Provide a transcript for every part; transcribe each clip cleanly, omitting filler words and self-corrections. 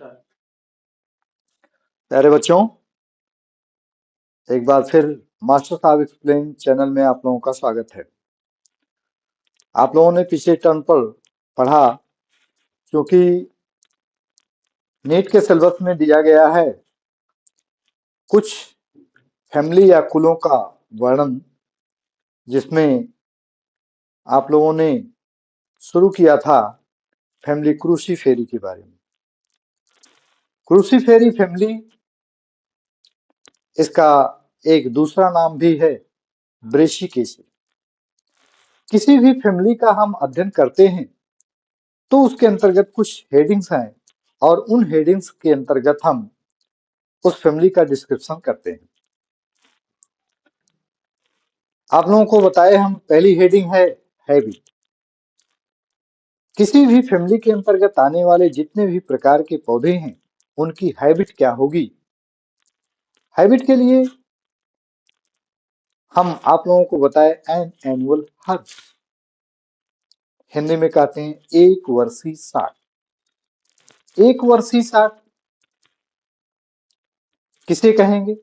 प्यारे बच्चों, एक बार फिर मास्टर साहब एक्सप्लेन चैनल में आप लोगों का स्वागत है। आप लोगों ने पिछले टर्म पर पढ़ा, क्योंकि नीट के सिलेबस में दिया गया है कुछ फैमिली या कुलों का वर्णन, जिसमें आप लोगों ने शुरू किया था फैमिली क्रूसीफेरी के बारे में। क्रूसीफेरी फैमिली, इसका एक दूसरा नाम भी है ब्रेशिकेसी। किसी भी फैमिली का हम अध्ययन करते हैं तो उसके अंतर्गत कुछ हेडिंग्स हैं और उन हेडिंग्स के अंतर्गत हम उस फैमिली का डिस्क्रिप्शन करते हैं। आप लोगों को बताए, हम पहली हेडिंग है हैबिट। किसी भी फैमिली के अंतर्गत आने वाले जितने भी प्रकार के पौधे हैं उनकी हैबिट क्या होगी। हैबिट के लिए हम आप लोगों को बताए एन एनुअल हर्ब, हिंदी में कहते हैं एक वर्षीय साग। एक वर्षीय साग किसे कहेंगे?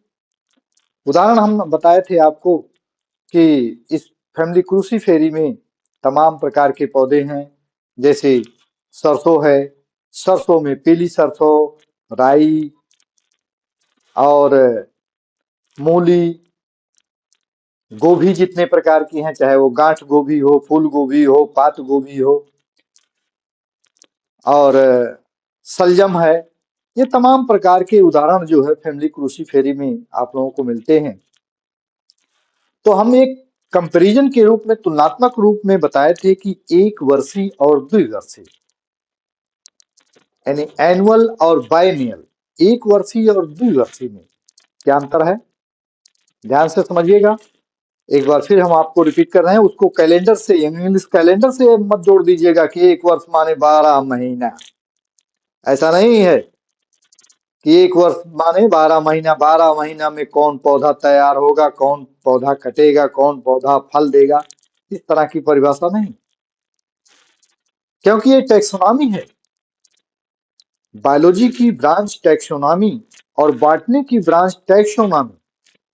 उदाहरण हम बताए थे आपको कि इस फैमिली क्रूसीफेरी में तमाम प्रकार के पौधे हैं, जैसे सरसों है, सरसों में पीली सरसों, राई और मूली, गोभी जितने प्रकार की हैं, चाहे वो गांठ गोभी हो, फूल गोभी हो, पात गोभी हो, और सलजम है। ये तमाम प्रकार के उदाहरण जो है फैमिली क्रूसीफेरी में आप लोगों को मिलते हैं। तो हम एक कंपैरिजन के रूप में, तुलनात्मक रूप में बताए थे कि एक वर्षीय और द्विवर्षीय, यानी एनुअल और बायनियल, एक वर्षीय और द्विवर्षीय में क्या अंतर है, ध्यान से समझिएगा। एक बार फिर हम आपको रिपीट कर रहे हैं, उसको कैलेंडर से, इंग्लिश कैलेंडर से मत जोड़ दीजिएगा कि एक वर्ष माने 12 महीना। ऐसा नहीं है कि एक वर्ष माने 12 महीना, 12 महीना में कौन पौधा तैयार होगा, कौन पौधा कटेगा, कौन पौधा फल देगा, इस तरह की परिभाषा नहीं, क्योंकि ये टैक्सोनॉमी है। बायोलॉजी की ब्रांच टैक्सोनॉमी और बॉटनी की ब्रांच टैक्सोनॉमी,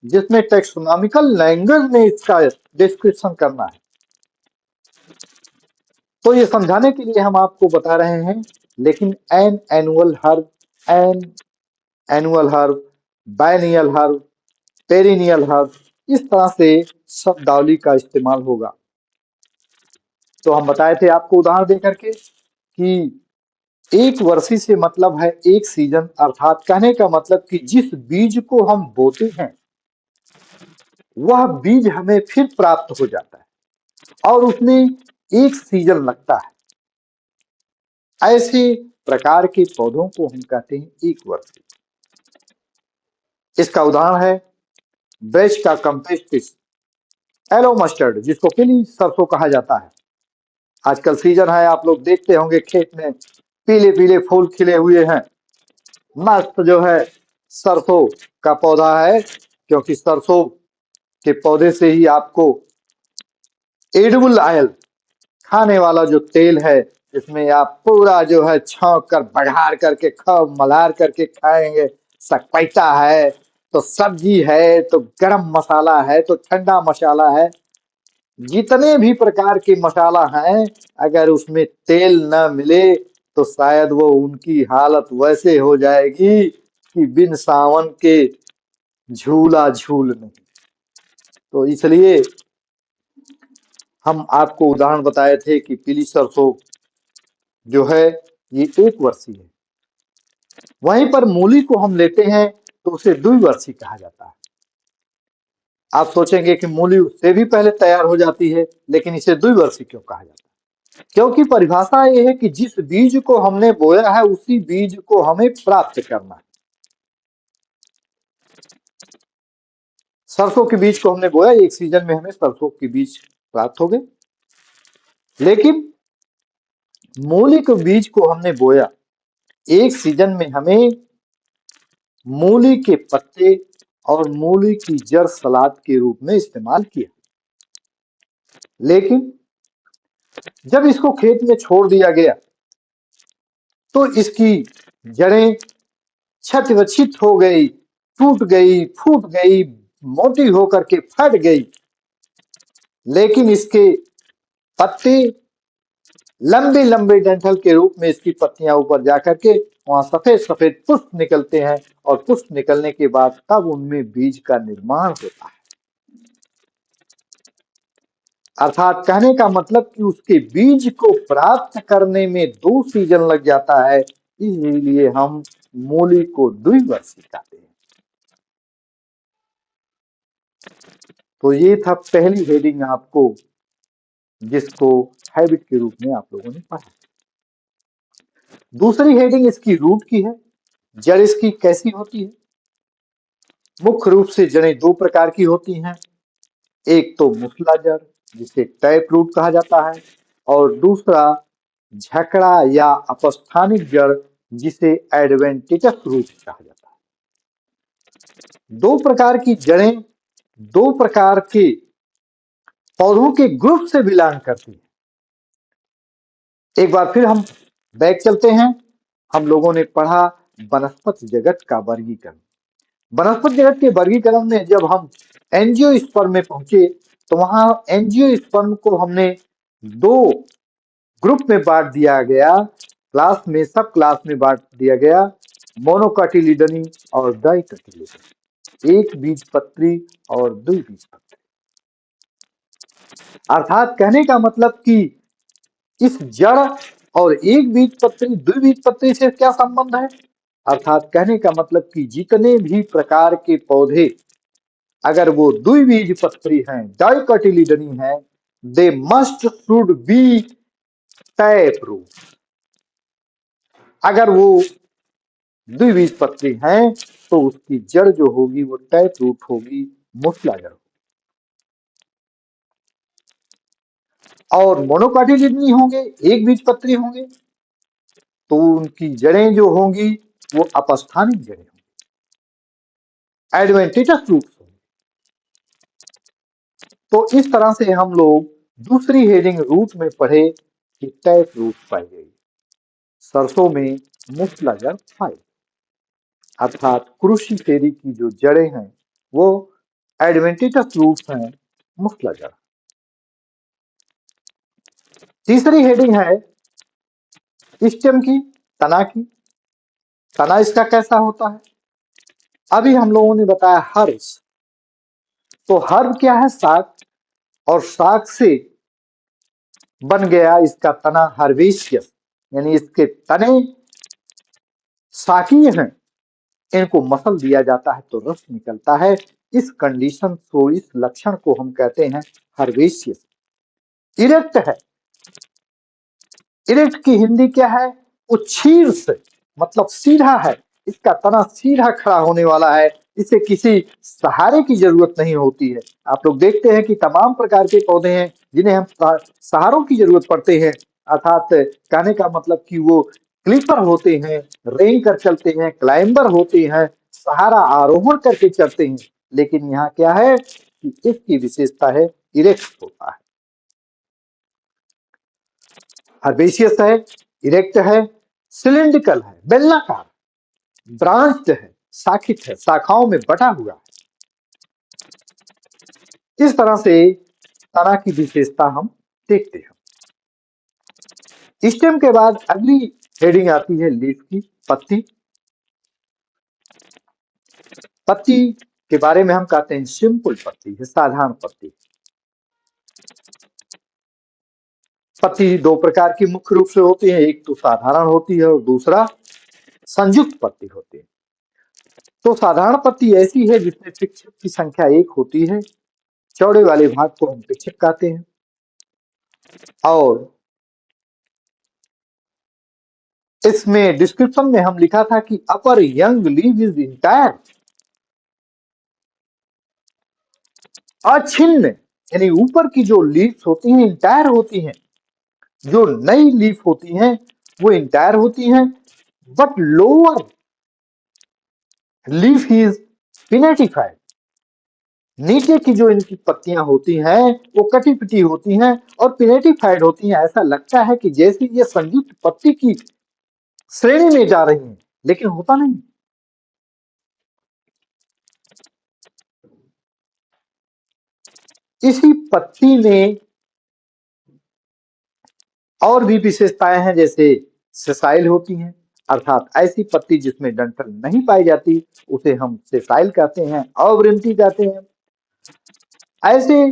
जिसमें टैक्सोनॉमिकल लैंग्वेज में इसका डिस्क्रिप्शन करना है। तो ये समझाने के लिए हम आपको बता रहे हैं। लेकिन an annual herb, an annual herb, biennial herb, perennial herb, इस तरह से शब्दावली का इस्तेमाल होगा। तो हम बताए थे आपको उदाहरण देकर के कि एक वर्षी से मतलब है एक सीजन, अर्थात कहने का मतलब कि जिस बीज को हम बोते हैं वह बीज हमें फिर प्राप्त हो जाता है और उसमें एक सीजन लगता है। ऐसे प्रकार के पौधों को हम कहते हैं एक वर्षीय। इसका उदाहरण है ब्रेस्का कम्पेस्टिस, एलो मस्टर्ड, जिसको पीली सरसों कहा जाता है। आजकल सीजन है, आप लोग देखते होंगे खेत में पीले पीले फूल खिले हुए हैं। मस्त जो है सरसों का पौधा है, क्योंकि सरसों के पौधे से ही आपको एडिबल ऑयल, खाने वाला जो तेल है, इसमें आप पूरा जो है छौंक कर बघार करके मलार करके खाएंगे। सकपैता है तो सब्जी है तो गरम मसाला है तो ठंडा मसाला है, जितने भी प्रकार के मसाला हैं, अगर उसमें तेल न मिले तो शायद वो उनकी हालत वैसे हो जाएगी कि बिन सावन के झूला झूल नहीं। तो इसलिए हम आपको उदाहरण बताए थे कि पीली सरसों जो है ये एक वर्षीय है। वहीं पर मूली को हम लेते हैं तो उसे द्विवर्षीय कहा जाता है। आप सोचेंगे कि मूली उससे भी पहले तैयार हो जाती है, लेकिन इसे द्विवर्षीय क्यों कहा जाता है? क्योंकि परिभाषा ये है कि जिस बीज को हमने बोया है उसी बीज को हमें प्राप्त करना है। सरसों के बीज को हमने बोया, एक सीजन में हमें सरसों के बीज प्राप्त हो गए। लेकिन मूली के बीज को हमने बोया, एक सीजन में हमें मूली के पत्ते और मूली की जड़ सलाद के रूप में इस्तेमाल किया। लेकिन जब इसको खेत में छोड़ दिया गया तो इसकी जड़ें क्षतविक्षत हो गई, टूट गई, फूट गई, मोटी होकर के फट गई, लेकिन इसके पत्ते लंबे लंबे डंठल के रूप में इसकी पत्तियां ऊपर जाकर के वहां सफेद सफेद पुष्प निकलते हैं और पुष्प निकलने के बाद तब उनमें बीज का निर्माण होता है। अर्थात कहने का मतलब कि उसके बीज को प्राप्त करने में 2 सीजन लग जाता है, इसलिए हम मूली को द्विवर्षी कहते हैं। तो ये था पहली हेडिंग आपको, जिसको हैबिट के रूप में आप लोगों ने पढ़ा। दूसरी हेडिंग इसकी रूट की है। जड़ इसकी कैसी होती है? मुख्य रूप से जड़ें 2 प्रकार की होती हैं। एक तो मुसला जड़, जिसे टैप रूट कहा जाता है, और दूसरा झकड़ा या अपस्थानिक जड़, जिसे एडवेंटिटस रूट कहा जाता है। 2 प्रकार की जड़ें 2 प्रकार के पौधों के ग्रुप से बिलोंग करती है। एक बार फिर हम बैक चलते हैं। हम लोगों ने पढ़ा वनस्पति जगत का वर्गीकरण। वनस्पति जगत के वर्गीकरण में जब हम एंजियोस्पर्म में पहुंचे, तो वहां एंजियोस्पर्म को हमने 2 ग्रुप में बांट दिया गया, क्लास में, सब क्लास में बांट दिया गया, मोनोकॉटिलिडनी और डाइकोटिलिडनी, एक बीजपत्री और द्विबीजपत्री। अर्थात कहने का मतलब कि इस जड़ और एक बीजपत्री द्विबीजपत्री से क्या संबंध है? अर्थात कहने का मतलब कि जितने भी प्रकार के पौधे अगर वो द्विबीजपत्री हैं, डाइकोटिलिडनी हैं, they must should be tap root. अगर वो द्विबीजपत्री हैं तो उसकी जड़ जो होगी वो टैप रूट होगी, मुसला जड़। और मोनोकॉटिलिडनी होंगे, एक बीजपत्री होंगे, तो उनकी जड़ें जो होंगी वो अपस्थानिक जड़ें होंगी, एडवेंटिटस रूट्स होंगे। तो इस तरह से हम लोग दूसरी हेडिंग रूट में पढ़े कि टैप रूट पाई गई, सरसों में मुसला जड़ पाई, अर्थात क्रूसीफेरी की जो जड़ें हैं वो एडवेंटिटस रूट्स हैं, मुसला जड़। तीसरी हेडिंग है स्टेम की, तना की। तना इसका कैसा होता है? अभी हम लोगों ने बताया हर्ब्स। तो हर्ब क्या है? साग, और साग से बन गया इसका तना हर्बेशियस, यानी इसके तने शाकीय हैं, इनको मसल दिया जाता है तो रस निकलता है। इस कंडीशन को, इस लक्षण को हम कहते हैं हर्बेशियस। इरेक्ट है। इरेक्ट की हिंदी क्या है? उच्छीर से, मतलब सीधा है, इसका तना सीधा खड़ा होने वाला है, इसे किसी सहारे की जरूरत नहीं होती है। आप लोग देखते हैं कि तमाम प्रकार के पौधे हैं जिन्हें हम सहारों की जरूरत पड़ते हैं, अर्थात कहने का मतलब कि वो क्लीपर होते हैं, रेंग कर चलते हैं, क्लाइंबर होते हैं, सहारा आरोहण करके चलते हैं। लेकिन यहाँ क्या है कि इसकी विशेषता है इरेक्ट होता है। हर्बेशियस है, इरेक्ट है, सिलिंड्रिकल है, बेलनाकार, ब्रांच्ड है, शाखित है, शाखाओं में बटा हुआ है। इस तरह से तना की विशेषता हम देखते हैं। स्टेम के बाद अगली हेडिंग आती है लीफ की, पत्ती। पत्ती के बारे में हम कहते हैं सिंपल पत्ती है, साधारण पत्ती। पत्ती 2 प्रकार की मुख्य रूप से होती है, एक तो साधारण होती है और दूसरा संयुक्त पत्ती होती है। तो साधारण पत्ती ऐसी है जिसमें पिक्षक की संख्या 1 होती है, चौड़े वाले भाग को हम पिक्षक कहते हैं, और इसमें डिस्क्रिप्शन में हम लिखा था कि अपर यंग लीव इज इंटायर, अछिन्न, यानी ऊपर की जो लीव्स होती हैं इंटायर होती हैं, जो नई लीफ होती हैं वो इंटायर होती हैं, बट लोअर लीफ इज पिनेटिफाइड। नीचे की जो इनकी पत्तियां होती हैं वो कटी पिटी होती हैं और पिनेटिफाइड होती हैं। ऐसा लगता है कि जैसे ये संयुक्त पत्ती की श्रेणी में जा रही हैं, लेकिन होता नहीं। इसी पत्ती में और भी विशेषताएं हैं, जैसे सेसाइल होती हैं, अर्थात ऐसी पत्ती जिसमें डंठल नहीं पाई जाती उसे हम सेसाइल कहते हैं, अवृंती कहते हैं। ऐसे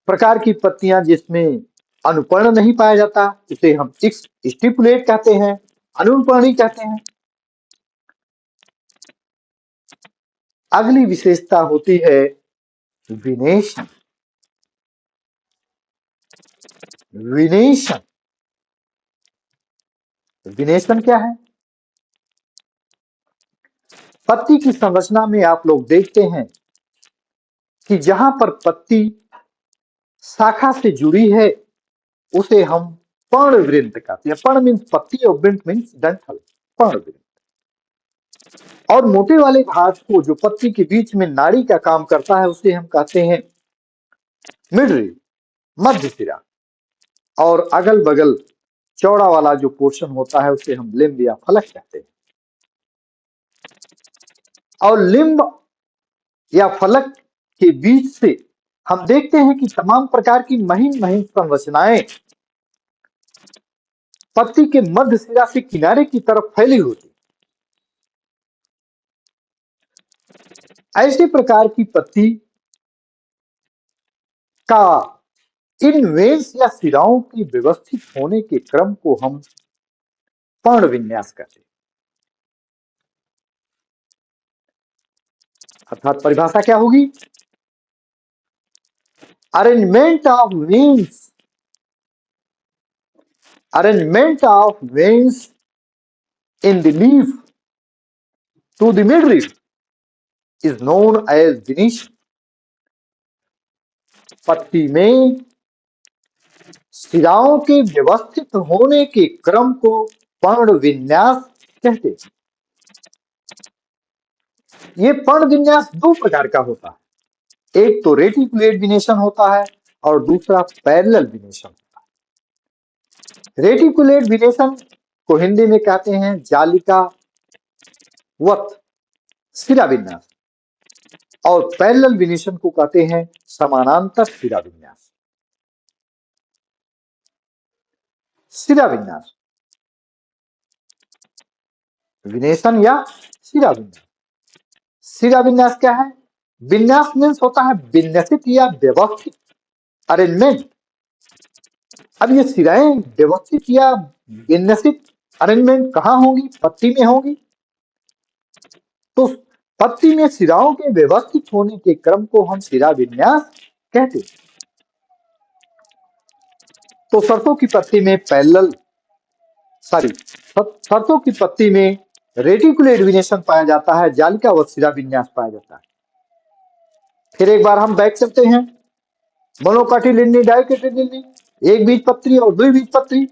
प्रकार की पत्तियां जिसमें अनुपर्ण नहीं पाया जाता उसे हम स्टिपुलेट कहते हैं, अनुपर्णी कहते हैं। अगली विशेषता होती है विनेशन। विनेशन विनेशन क्या है? पत्ती की संरचना में आप लोग देखते हैं कि जहां पर पत्ती शाखा से जुड़ी है उसे हम पर्णवृंत कहते हैं। पर्ण मीन्स पत्ती और वृंत मीन्स डंठल, पर्णवृंत। और मोटे वाले भाग को जो पत्ती के बीच में नाड़ी का काम करता है उसे हम कहते हैं मिडरी, मध्य सिरा। और अगल बगल चौड़ा वाला जो पोर्शन होता है उसे हम लिम्ब या फलक कहते हैं। और लिम्ब या फलक के बीच से हम देखते हैं कि तमाम प्रकार की महीन महीन संरचनाएं पत्ती के मध्य सिरा से किनारे की तरफ फैली होती। ऐसे प्रकार की पत्ती का इन वेन्स या सिराओं की व्यवस्थित होने के क्रम को हम पर्ण विन्यास कहते हैं। अर्थात परिभाषा क्या होगी? Arrangement of veins, arrangement of veins in the leaf to the midrib is known as venation. पत्ती में सिराओं के व्यवस्थित होने के क्रम को पर्ण विन्यास कहते हैं। ये पर्ण विन्यास दो प्रकार का होता है, एक तो रेटिकुलेट विनेशन होता है और दूसरा पैरेलल विनेशन होता है। रेटिकुलेट विनेशन को हिंदी में कहते हैं जालिका वत सिरा विन्यास और पैरेलल विनेशन को कहते हैं समानांतर सिरा विन्यास। सिरा विन्यास, विनेशन या सिरा विन्यास। सिरा विन्यास क्या है? विन्यास मीन्स होता है विन्यासित या व्यवस्थित, अरेंजमेंट। अब ये सिराएं व्यवस्थित या विन्यासित अरेंजमेंट कहां होंगी? पत्ती में होंगी। तो पत्ती में सिराओं के व्यवस्थित होने के क्रम को हम सिरा विन्यास कहते हैं। तो सरसों की पत्ती में सरसों की पत्ती में रेटिकुलेट विनेशन पाया जाता है, जालिका व सिरा विन्यास पाया जाता है। फिर एक बार हम बैक चलते हैं। मोनोकाटिलिडनी, डाइकोटिलिडनी, एक बीज पत्री और द्वि बीज पत्री।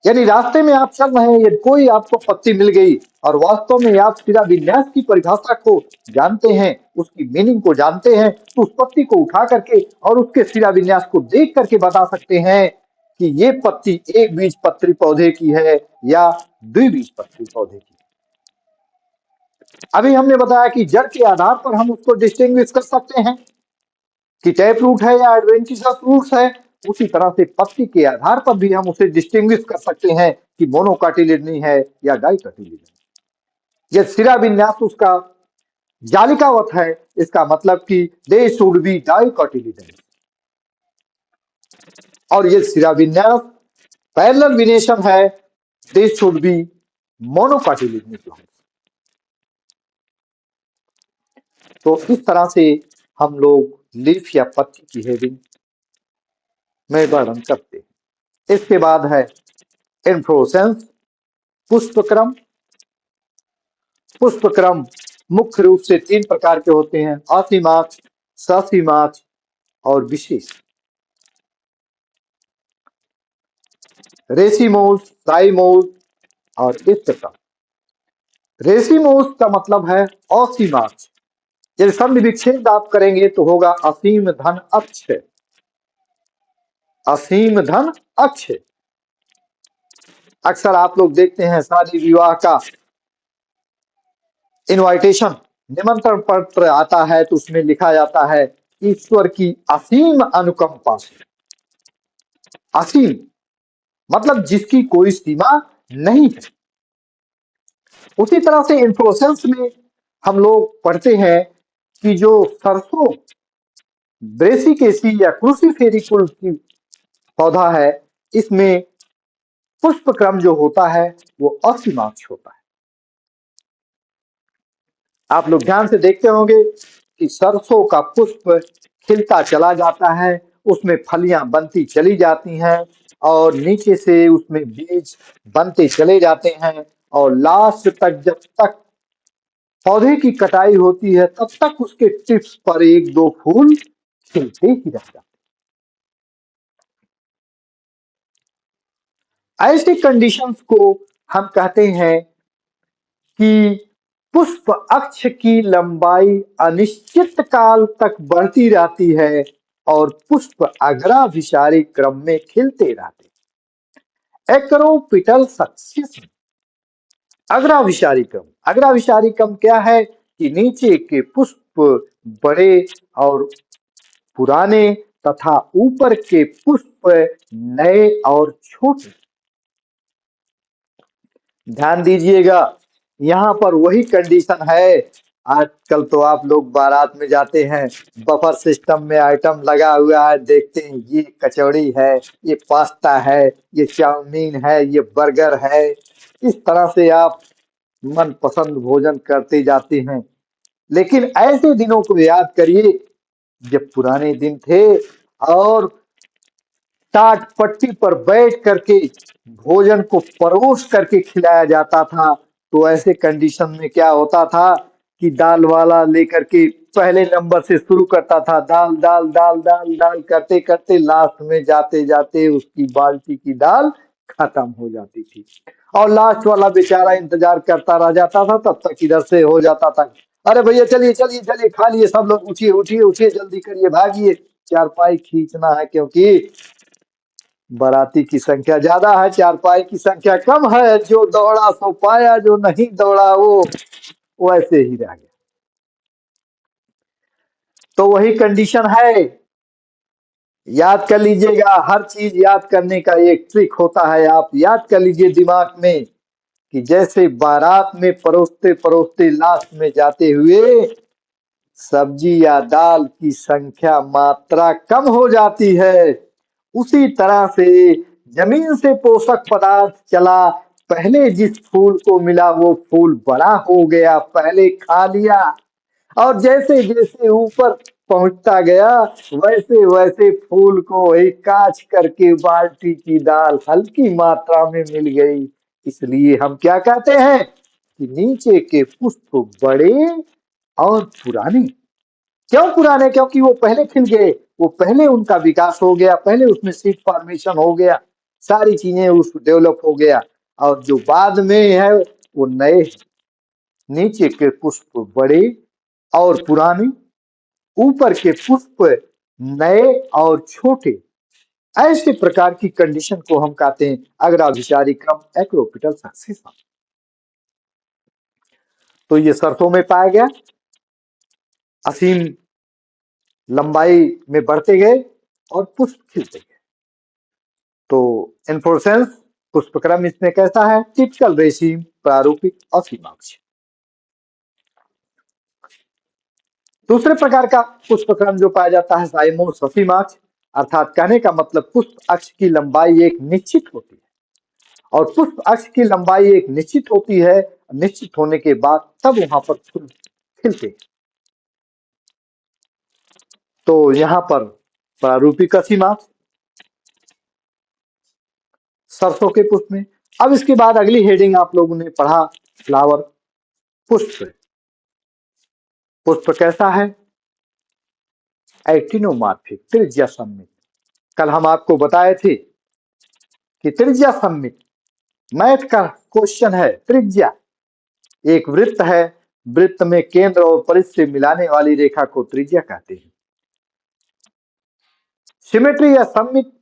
यानी रास्ते में आप चल रहे हैं, यदि कोई आपको पत्ती मिल गई और वास्तव में आप सिरा विन्यास की परिभाषा को जानते हैं, उसकी मीनिंग को जानते हैं, तो उस पत्ती को उठा करके और उसके सिरा विन्यास को देख करके बता सकते हैं कि ये पत्ती एक बीज पत्री पौधे की है या द्विबीज पत्री पौधे की। अभी हमने बताया कि जड़ के आधार पर हम उसको डिस्टिंग्विश कर सकते हैं कि टैप रूट है या एडवेंटिशस रूट्स है। उसी तरह से पत्ती के आधार पर भी हम उसे डिस्टिंग्विश कर सकते हैं कि मोनोकाटिलिडनी है या डाइकोटिलिडनी। ये सिरा विन्यास उसका जालिकावत है, इसका मतलब कि दे शुड बी डाइकोटिलिडनी। और ये सिरा विन्यास पैरेलल विनेशन है, दे शुड बी मोनोकाटिलिडनी प्लांट। तो इस तरह से हम लोग लीफ या पत्ती की हेडिंग में वर्णन करते हैं। इसके बाद है इन्फ्लोरेसेंस, पुष्पक्रम। पुष्पक्रम मुख्य रूप से तीन प्रकार के होते हैं, असीमाक्ष, ससीमाक्ष और विशेष। रेसिमोस, साइमोस और इस प्रकार। रेसिमोस का मतलब है असीमाक्ष। यदि संधि विच्छेद आप करेंगे तो होगा असीम धन अक्ष, असीम धन अक्ष। अक्सर आप लोग देखते हैं शादी विवाह का इनविटेशन, निमंत्रण पत्र आता है तो उसमें लिखा जाता है ईश्वर की असीम अनुकंपा से। असीम मतलब जिसकी कोई सीमा नहीं है। उसी तरह से इन्फ्लोरेसेंस में हम लोग पढ़ते हैं कि जो सरसों ब्रेसिकेसी या क्रूसीफेरी कुल की पौधा है, इसमें पुष्प क्रम जो होता है वो असीमाक्ष होता है। आप लोग ध्यान से देखते होंगे कि सरसों का पुष्प खिलता चला जाता है, उसमें फलियां बनती चली जाती हैं और नीचे से उसमें बीज बनते चले जाते हैं और लास्ट तक जब तक पौधे की कटाई होती है तब तक उसके टिप्स पर एक दो फूल खिलते ही रह जाते हैं। ऐसी कंडीशंस को हम कहते हैं कि पुष्प अक्ष की लंबाई अनिश्चित काल तक बढ़ती रहती है और पुष्प अग्राभिसारी क्रम में खिलते रहते हैं। Acropetal succession. अग्राभिसारी क्रम, अग्राभिसारी क्रम क्या है कि नीचे के पुष्प बड़े और पुराने तथा ऊपर के पुष्प नए और छोटे। ध्यान दीजिएगा, यहाँ पर वही कंडीशन है। आजकल तो आप लोग बारात में जाते हैं, बफर सिस्टम में आइटम लगा हुआ है, देखते हैं ये कचौड़ी है, ये पास्ता है, ये चाउमीन है, ये बर्गर है। इस तरह से आप मनपसंद भोजन करते जाते हैं। लेकिन ऐसे दिनों को याद करिए जब पुराने दिन थे और टाट पट्टी पर बैठ करके भोजन को परोस करके खिलाया जाता था। तो ऐसे कंडीशन में क्या होता था कि दाल वाला लेकर के पहले नंबर से शुरू करता था, दाल दाल दाल दाल दाल करते करते लास्ट में जाते जाते उसकी बाल्टी की दाल खत्म हो जाती थी और लास्ट वाला बेचारा इंतजार करता रह जाता था। तब तक इधर से हो जाता था, अरे भैया चलिए चलिए चलिए खा लिए सब लोग, उठिए उठिए उठिए जल्दी करिए भागिए, चारपाई खींचना है क्योंकि बाराती की संख्या ज्यादा है, चारपाई की संख्या कम है। जो दौड़ा सो पाया, जो नहीं दौड़ा वो वैसे ही रह गया। तो वही कंडीशन है, याद कर लीजिएगा। हर चीज याद करने का एक ट्रिक होता है। आप याद कर लीजिए दिमाग में कि जैसे बारात में परोसते परोसते लास्ट में जाते हुए सब्जी या दाल की संख्या मात्रा कम हो जाती है, उसी तरह से जमीन से पोषक पदार्थ चला, पहले जिस फूल को मिला वो फूल बड़ा हो गया, पहले खा लिया और जैसे जैसे ऊपर पहुंचता गया वैसे वैसे फूल को वही काच करके बाल्टी की दाल हल्की मात्रा में मिल गई। इसलिए हम क्या कहते हैं कि नीचे के पुष्प बड़े और पुराने। क्यों पुराने? क्योंकि वो पहले खिल गए, वो पहले उनका विकास हो गया, पहले उसमें सीड फॉर्मेशन हो गया, सारी चीजें उस डेवलप हो गया। और जो बाद में है वो नए। नीचे के पुष्प बड़े और पुराने, ऊपर के पुष्प नए और छोटे। ऐसे प्रकार की कंडीशन को हम कहते हैं अग्राभिसारी क्रम, एक्रोपिटल सक्सेशन। तो ये सरसों में पाया गया, असीम लंबाई में बढ़ते गए और पुष्प खिलते गए। तो इन्फ्लोरेसेंस पुष्पक्रम इसमें कैसा है? टिपिकल रेशिम, प्रारूपिक और सीमाक्ष। दूसरे प्रकार का पुष्पक्रम जो पाया जाता है साइमोस सीमाक्ष, अर्थात कहने का मतलब पुष्प अक्ष की लंबाई एक निश्चित होती है और पुष्प अक्ष की लंबाई एक निश्चित होती है, निश्चित होने के बाद तब वहां पर फूल खिलते हैं। तो यहाँ पर प्रारूपिक सीमाक्ष सरसों के पुष्प में। अब इसके बाद अगली हेडिंग आप लोगों ने पढ़ा फ्लावर, पुष्प। पुष्प कैसा है? एक्टिनोमार्फिक, त्रिज्या सममित। कल हम आपको बताए थे कि त्रिज्या सममित मैथ का क्वेश्चन है। त्रिज्या एक वृत्त है, वृत्त में केंद्र और परिध से मिलाने वाली रेखा को त्रिज्या कहते हैं। सिमेट्री या सममित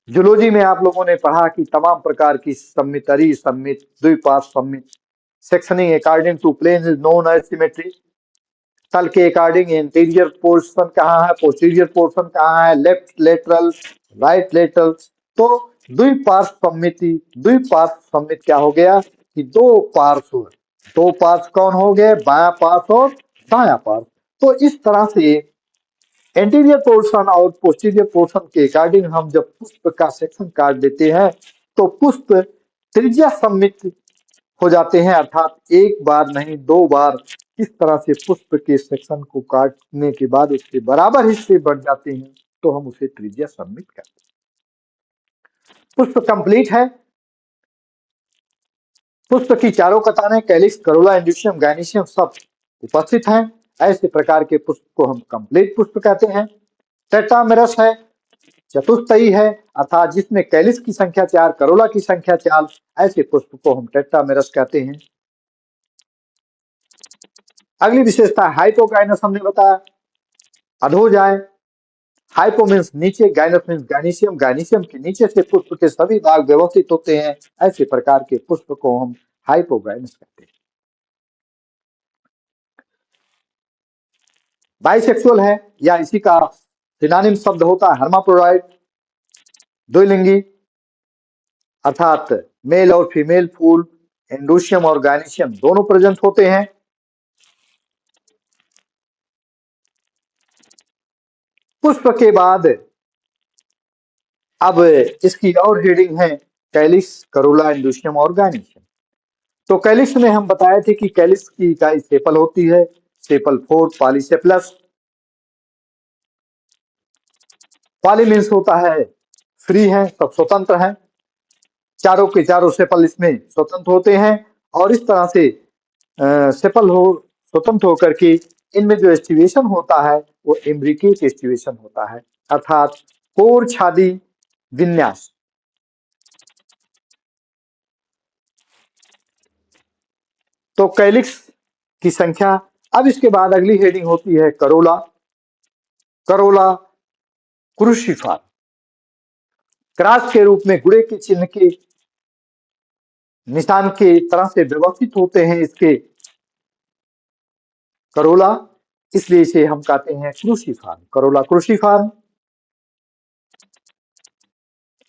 जूलॉजी में आप लोगों ने पढ़ा कि तमाम प्रकार की सममितरी, सममित, द्विपार्श्व सममित, sectioning according to plane is known as symmetry. तल के अकॉर्डिंग इंटीरियर पोर्शन कहाँ है, पोस्टीरियर पोर्शन कहाँ है, लेफ्ट लेटरल, राइट लेटरल। तो द्विपार्श्व सममिति, द्विपार्श्व सममित क्या हो गया कि दो पार्श्व कौन हो गए, बायां पार्श्व और दायां पार्श्व। तो इस तरह से एंटीरियर पोर्शन और पोस्टीरियर पोर्शन के अकॉर्डिंग हम जब पुष्प का सेक्शन काट देते हैं तो पुष्प त्रिज्या सममित हो जाते हैं, अर्थात एक बार नहीं दो बार इस तरह से पुष्प के सेक्शन को काटने के बाद उसके बराबर हिस्से बढ़ जाते हैं, तो हम उसे त्रिज्या सममित कहते हैं। पुष्प कंप्लीट है, पुष्प की चारों कतारें कैलिक्स, करोला, इंड्यूसियम, गाइनिशियम सब उपस्थित हैं। ऐसे प्रकार के पुष्प को हम कंप्लीट पुष्प कहते हैं। टेट्रामेरस है, चतुस्तयी है, अर्थात जिसमें कैलिस की संख्या 4, करोला की संख्या 4, ऐसे पुष्प को हम टेट्रामेरस कहते हैं। अगली विशेषता हाइपोगाइनस हमने बताया, अधोजाय। हाइपो मीन्स नीचे, गाइनस मीन्स गाइनिशियम, गाइनिशियम के नीचे से पुष्प के सभी भाग व्यवस्थित होते हैं। ऐसे प्रकार के पुष्प को हम हाइपोगाइनस कहते हैं। बाइसेक्सुअल है, या इसी का सिनोनिम शब्द होता है हर्माफ्रोडाइट, द्विलिंगी, अर्थात मेल और फीमेल फूल एंडोशियम और गाइनिशियम दोनों प्रेजेंट होते हैं। पुष्प के बाद अब इसकी और हेडिंग है कैलिक्स, करोला, एंडोशियम और गाइनिशियम। तो कैलिक्स में हम बताए थे कि कैलिक्स की इकाई सेपल होती है, सेपल 4 पॉलीसेपलस। पॉली मीन्स होता है फ्री है, सब स्वतंत्र है, चारों के चारों सेपल इसमें स्वतंत्र होते हैं। और इस तरह से सेपल हो स्वतंत्र होकर के इनमें जो एस्टिवेशन होता है वो इम्ब्रिकेट एस्टिवेशन होता है, अर्थात कोर छादी विन्यास। तो कैलिक्स की संख्या। अब इसके बाद अगली हेडिंग होती है करोला। करोला क्रूसिफर, क्रॉस के रूप में गुड़े के चिन्ह के निशान के तरह से व्यवस्थित होते हैं इसके करोला, इसलिए इसे हम कहते हैं क्रूसिफॉर्म, करोला क्रूसिफॉर्म।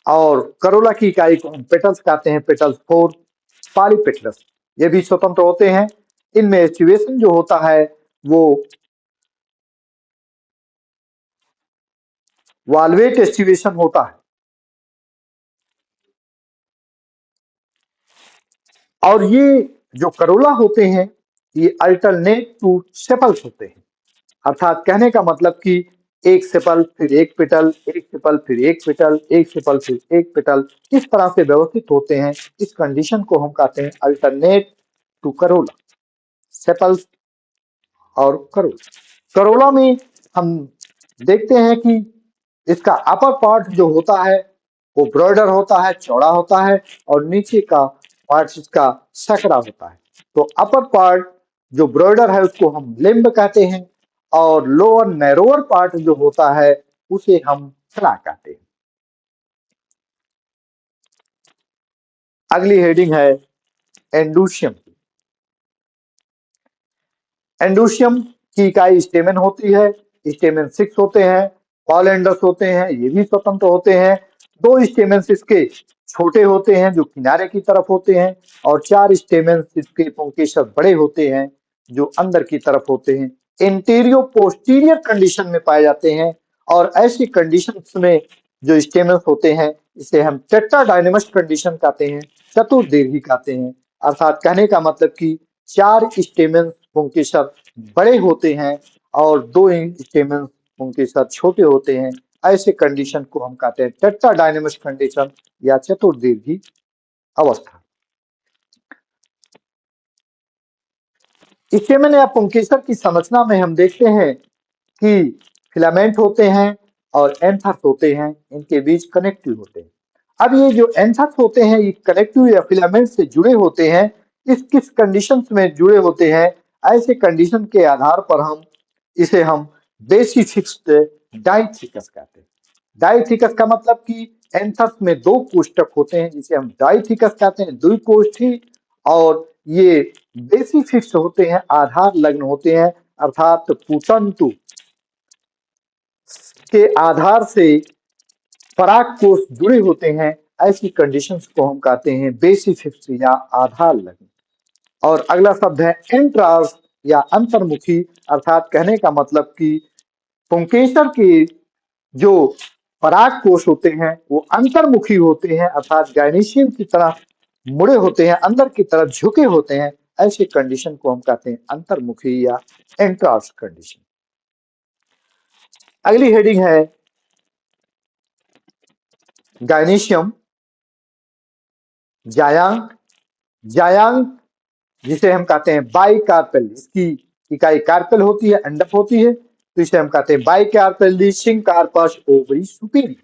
और करोला की इकाई को हम पेटल्स कहते हैं, पेटल्स 4 पॉलीपेटल्स, ये भी स्वतंत्र होते हैं। इनमें एस्टिवेशन जो होता है वो वाल्वेट एस्टिवेशन होता है। और ये जो करोला होते हैं ये अल्टरनेट टू सेपल्स होते हैं, अर्थात कहने का मतलब कि एक सेपल फिर एक पेटल, एक सेपल फिर एक पेटल, एक सेपल फिर एक पेटल, इस तरह से व्यवस्थित होते हैं। इस कंडीशन को हम कहते हैं अल्टरनेट टू करोला, सेपल्स और करोला। करोला में हम देखते हैं कि इसका अपर पार्ट जो होता है वो ब्रॉयडर होता है, चौड़ा होता है, और नीचे का पार्ट इसका सकरा होता है। तो अपर पार्ट जो ब्रॉयडर है उसको हम लिम्ब कहते हैं, और लोअर नैरोअर पार्ट जो होता है उसे हम थला कहते हैं। अगली हेडिंग है एंडोशियम। एंडोशियम की इकाई स्टेमेन होती है, स्टेमेन 6 होते हैं, पॉलेंडस होते हैं, ये भी स्वतंत्र होते हैं। 2 स्टेमेन इसके छोटे होते हैं जो किनारे की तरफ होते हैं, और 4 स्टेमेन इसके पुंकेसर बड़े होते हैं जो अंदर की तरफ होते हैं। इंटीरियो पोस्टीरियर कंडीशन में पाए जाते हैं, और ऐसी कंडीशंस में जो स्टेमेंस होते हैं इसे हम टेट्राडाइनमस कंडीशन कहते हैं, चतुर्दीर्घी कहते हैं। अर्थात कहने का मतलब कि 4 स्टेमेंस पुंकेसर बड़े होते हैं और 2 स्टेमेंस पुंकेसर छोटे होते हैं। ऐसे कंडीशन को हम कहते हैं टेट्राडाइनमस कंडीशन या चतुर्दीर्घी अवस्था। स्टेमेन या पुंकेसर की संरचना में हम देखते हैं कि फिलामेंट होते हैं और एंथर्स होते हैं, इनके बीच कनेक्टिव होते हैं। अब ये जो एंथर्स होते हैं ये कनेक्टिव या फिलामेंट से जुड़े होते हैं। इस किस कंडीशंस में जुड़े होते हैं, ऐसे कंडीशन के आधार पर हम इसे हम बेसिफिक्स्ड डाइथिकस कहते हैं। डाइथिकस का मतलब कि एंथस में 2 कोष्ठक होते हैं जिसे हम डाइथिकस कहते हैं, द्विकोष्ठी। और ये बेसिफिक्स होते हैं, आधार लग्न होते हैं, अर्थात पुतंतु के आधार से पराग कोष जुड़े होते हैं। ऐसी कंडीशंस को हम कहते हैं बेसिफिक्स या आधार लग्न। और अगला शब्द है एंट्रास या अंतर्मुखी, अर्थात कहने का मतलब कि पुंकेसर के जो पराग कोष होते हैं वो अंतर्मुखी होते हैं, अर्थात गायनीशियम की तरह मुड़े होते हैं, अंदर की तरफ झुके होते हैं। ऐसे कंडीशन को हम कहते हैं अंतर्मुखी या एंट्रास कंडीशन। अगली हेडिंग है गायनीशियम जायांग। जायांग जिसे हम कहते हैं बाइकार्पेल, इसकी इकाई कार्पेल होती है, अंडक होती है, तो इसे हम कहते हैं बाइकार्पेल कार्पस ओवरी सुपीरियर।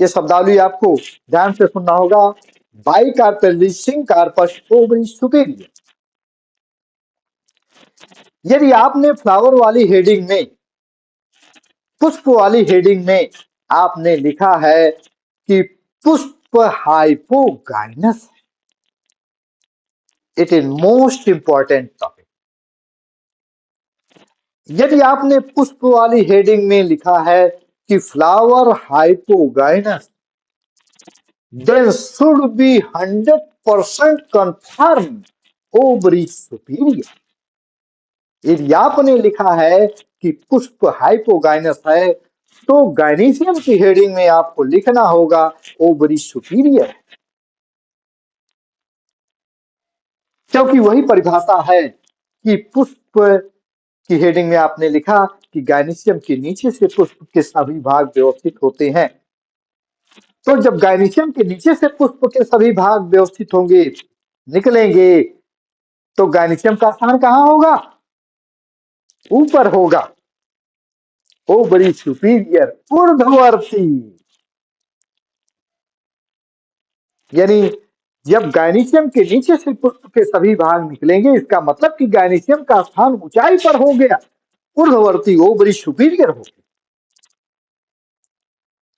ये शब्दावली आपको ध्यान से सुनना होगा, बाइकार्पेल कार्पस ओवरी सुपीरियर। यदि आपने फ्लावर वाली हेडिंग में, पुष्प वाली हेडिंग में आपने लिखा है कि पुष्प hypogynous, it is most important topic. यदि आपने पुष्प वाली हेडिंग में लिखा है कि flower hypogynous, then should be 100% confirm ovary superior. यदि आपने लिखा है कि पुष्प हाइपोगाइनस है तो गायनीशियम की हेडिंग में आपको लिखना होगा ओवरी सुपीरियर, क्योंकि वही परिभाषा है कि पुष्प की हेडिंग में आपने लिखा कि गायनीशियम के नीचे से पुष्प के सभी भाग व्यवस्थित होते हैं। तो जब गायनीशियम के नीचे से पुष्प के सभी भाग व्यवस्थित होंगे, निकलेंगे, तो गायनीशियम का स्थान कहां होगा? ऊपर होगा, ओवरी सुपीरियर, ऊर्ध्ववर्ती। यानी जब गायनीशियम के नीचे से पुष्प के सभी भाग निकलेंगे, इसका मतलब कि गायनीशियम का स्थान ऊंचाई पर हो गया, ऊर्ध्ववर्ती, ओवरी सुपीरियर हो गया।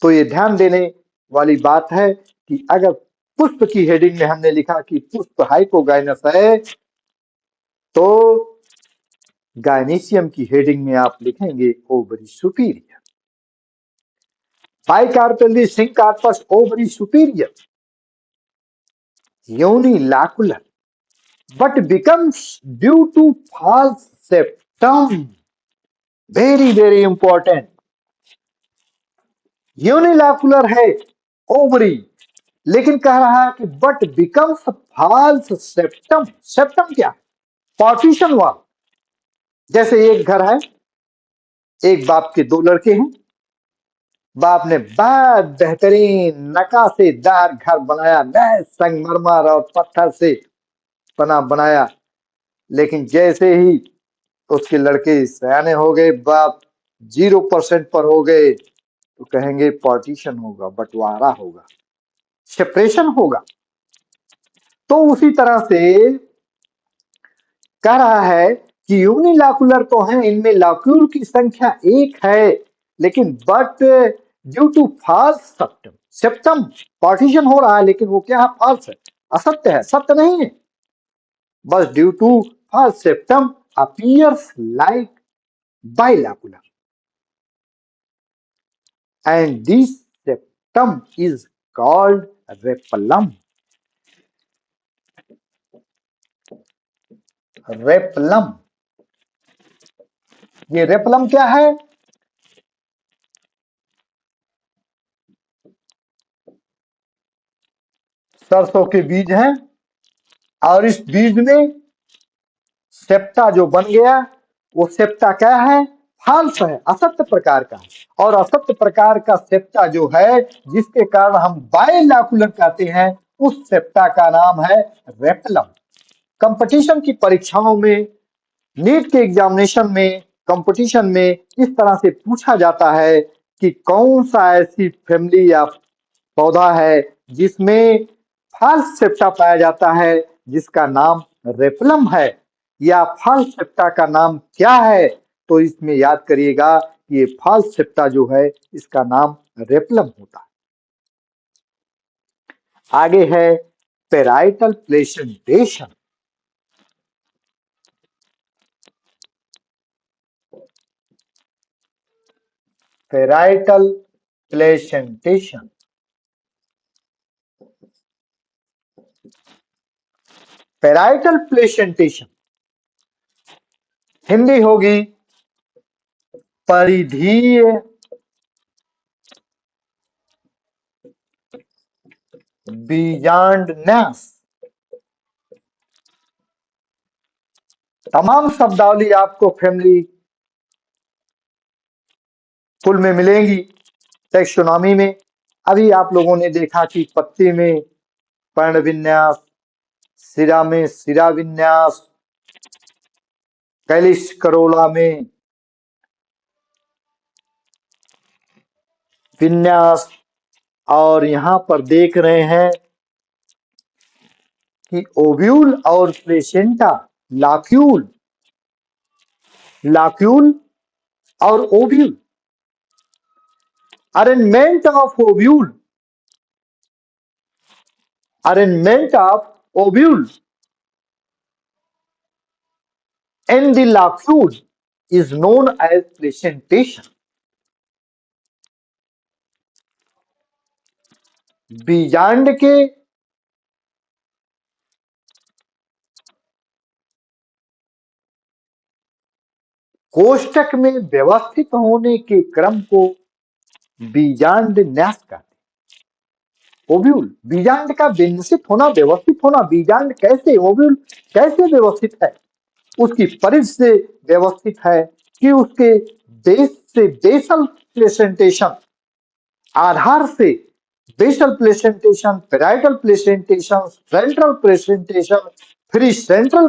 तो ये ध्यान देने वाली बात है कि अगर पुष्प की हेडिंग में हमने लिखा कि पुष्प हाइपोगाइनस है, तो गायनीशियम की हेडिंग में आप लिखेंगे ovary superior. Bicarpellary carpus ovary superior, unilocular, but becomes due to false septum. Very very important. Unilocular है ओवरी, लेकिन कह रहा है कि but becomes false septum. Septum क्या? Partition wall. जैसे एक घर है, एक बाप के 2 लड़के हैं, बाप ने बहुत बेहतरीन नकाशेदार घर बनाया, नए संगमरमर और पत्थर से बना बनाया, लेकिन जैसे ही उसके लड़के सयाने हो गए, बाप 0% पर हो गए, तो कहेंगे पार्टीशन होगा, बंटवारा होगा, सेपरेशन होगा। तो उसी तरह से कह रहा है कि यूनिलैकुलर तो है, इनमें लैक्यूल की संख्या 1 है, लेकिन but due to false septum, septum partition हो रहा है, लेकिन वो क्या है? फॉल्स है, असत्य है, सत्य नहीं है। बस due to false septum appears like bilacular, and this septum is called replum. Replum, ये रेपलम क्या है? सरसों के बीज हैं, और इस बीज में सेप्टा जो बन गया, वो सेप्टा क्या है? फाल्स है, असत्य प्रकार का। और असत्य प्रकार का सेप्टा जो है, जिसके कारण हम बाइलैकुलर कहते हैं, उस सेप्टा का नाम है रेपलम। कंपटीशन की परीक्षाओं में, नीट के एग्जामिनेशन में, कंपटीशन में इस तरह से पूछा जाता है कि कौन सा ऐसी फैमिली या पौधा है जिसमें फॉल्स सेप्टा पाया जाता है, जिसका नाम रेपलम है, या फॉल्स सेप्टा का नाम क्या है? तो इसमें याद करिएगा कि ये फॉल्स सेप्टा जो है, इसका नाम रेपलम होता है। आगे है parietal placentation. Parietal placentation, parietal placentation Hindi होगी परिधीय बीजांडन्यास। तमाम शब्दावली आपको फैमिली फुल में मिलेंगी टेक्सोनॉमी में। अभी आप लोगों ने देखा कि पत्ती में पर्ण विन्यास, सिरा में सिरा विन्यास, कैलिस करोला में विन्यास, और यहां पर देख रहे हैं कि ओव्यूल और प्लेसेंटा, लाक्यूल, लाक्यूल और ovule, arrangement of ovule, arrangement of ovule in the lacule is known as placentation। बीजांड के कोष्टक में व्यवस्थित होने के क्रम को बीजांड न्यास कहते हैं। ओव्यूल, बीजांड का विन्यासित होना, व्यवस्थित होना, बीजांड कैसे, ओव्यूल कैसे व्यवस्थित है, उसकी परिधि से व्यवस्थित है कि उसके बेस से बेसल प्लेसेंटेशन, आधार से basal placentation, parietal placentation, central placentation, फिर सेंट्रल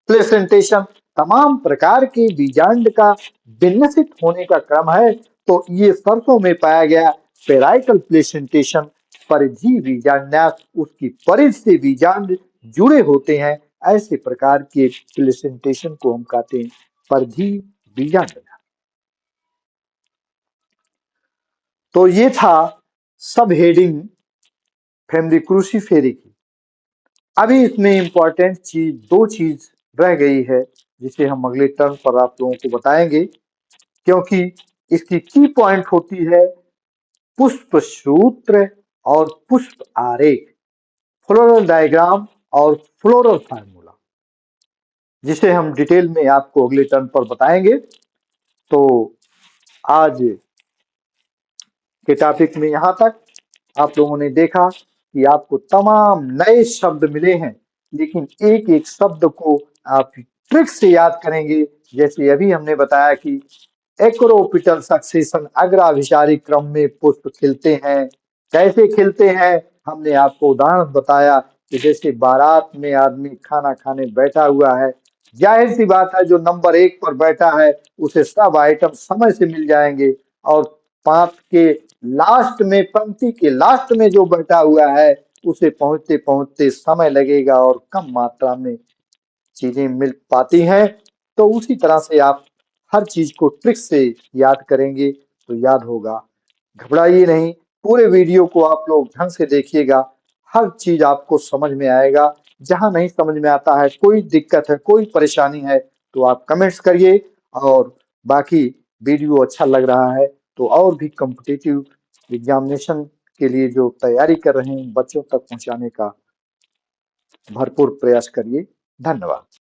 प्लेसेंटेशन, तमाम प्रकार के बीजांड का विन्यासित होने का क्रम है। तो ये सरसों में पाया गया पेराइटल प्लेसेंटेशन, परिधि बीजांडास, उसकी परिधि से बीजांड जुड़े होते हैं, ऐसे प्रकार के प्लेसेंटेशन को हम कहते हैं परिधि बीजांड। तो ये था सब हेडिंग फैमिली क्रूसीफेरी की। अभी इसमें इंपॉर्टेंट चीज, दो चीज रह गई है जिसे हम अगले टर्म पर आप लोगों को बताएंगे, क्योंकि इसकी की पॉइंट होती है पुष्प सूत्र और पुष्प आरेख, फ्लोरल डायग्राम और फ्लोरल फार्मूला, जिसे हम डिटेल में आपको अगले टर्म पर बताएंगे। तो आज के टॉपिक में यहां तक आप लोगों ने देखा कि आपको तमाम नए शब्द मिले हैं, लेकिन एक एक शब्द को आप ट्रिक से याद करेंगे। जैसे अभी हमने बताया कि एक्रोपिटल सक्सेशन, अग्राभिसारी क्रम में पुष्प खिलते हैं। कैसे खिलते हैं, हमने आपको उदाहरण बताया कि जैसे बारात में आदमी खाना खाने बैठा हुआ है, जाहिर सी बात है जो नंबर 1 पर बैठा है उसे सब आइटम समय से मिल जाएंगे, और पांच के लास्ट में, पंक्ति के लास्ट में जो बैठा हुआ है उसे पहुंचते पहुंचते समय लगेगा और कम मात्रा में चीजें मिल पाती हैं। तो उसी तरह से आप हर चीज को ट्रिक से याद करेंगे तो याद होगा। घबराइए नहीं, पूरे वीडियो को आप लोग ढंग से देखिएगा, हर चीज आपको समझ में आएगा। जहां नहीं समझ में आता है, कोई दिक्कत है, कोई परेशानी है, तो आप कमेंट्स करिए। और बाकी वीडियो अच्छा लग रहा है तो और भी कॉम्पिटिटिव एग्जामिनेशन के लिए जो तैयारी कर रहे हैं बच्चों तक पहुंचाने का भरपूर प्रयास करिए। धन्यवाद।